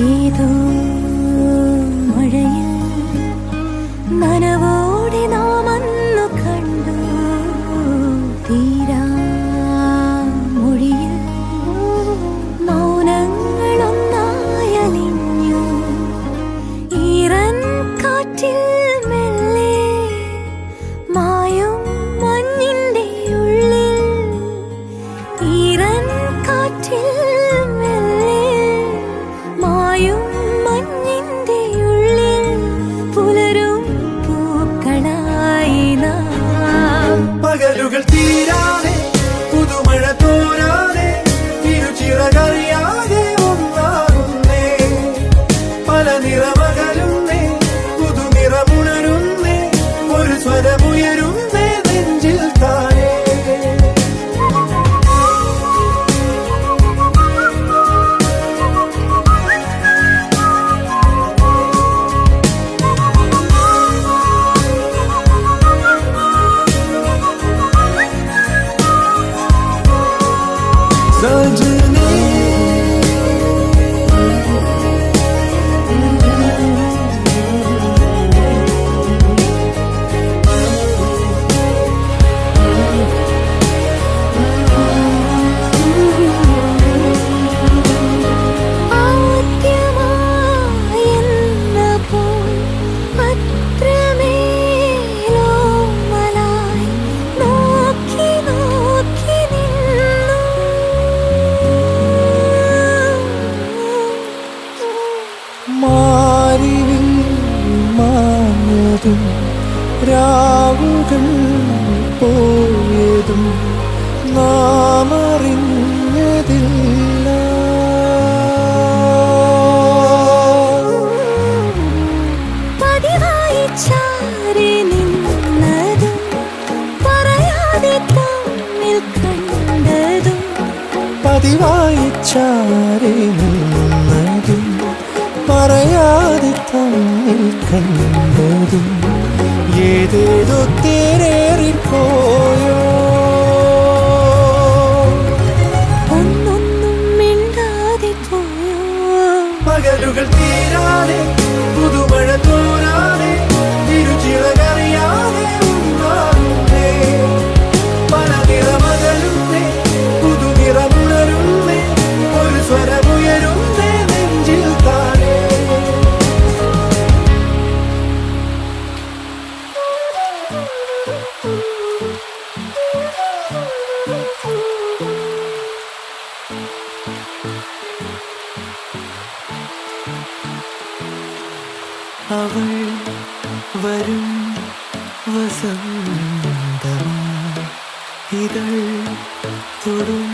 ഏതോ മഴയിൽ നനവോടെ നാം അന്നു കണ്ടു തീരാ മൊഴിയിൽ മൗനങ്ങളൊന്നായലിഞ്ഞു ഈറൻ കാറ്റിൽ മെല്ലെ മായും മഞ്ഞിന്റെ ഉള്ളിൽ ഈറൻ കാറ്റിൽ പകലുകൾ തീരാതെ പുതുമഴ തോരാതെ തിരുച്ചിറകറിയാതെ ഒന്നാകുന്നേ പല നിറമകലുന്നേ പുതുനിറമുണരുന്നേ ഒരു സ്വരമുയരുന്നേ നെഞ്ചിൽ താനേ രാവുകൾ പോയതും നാം അറിഞ്ഞതില്ല പതിവായി ചാരി നിന്നതും പറയാതെ തമ്മിൽ കണ്ടതും പതിവായി ചാരി നിന്നതും പറയാതെ തമ്മിൽ കണ്ടതും ഏതേതോ തേരേറിപ്പോയോ ഒന്നൊന്നും മിണ്ടാതെ പോയോ പകലുകൾ തീരാതെ പുതുമഴ തോരാതെ തിരുച്ചിറകറിയാതെ ഒന്നാകുന്നേ പല നിറമകലുന്നേ പുതുനിറമുണരുന്നേ ഒരു സ്വരമുയരുന്നേ നെഞ്ചിൽ താനേ അവൾ വരും വസന്തമാ ഇതൾ തൊടും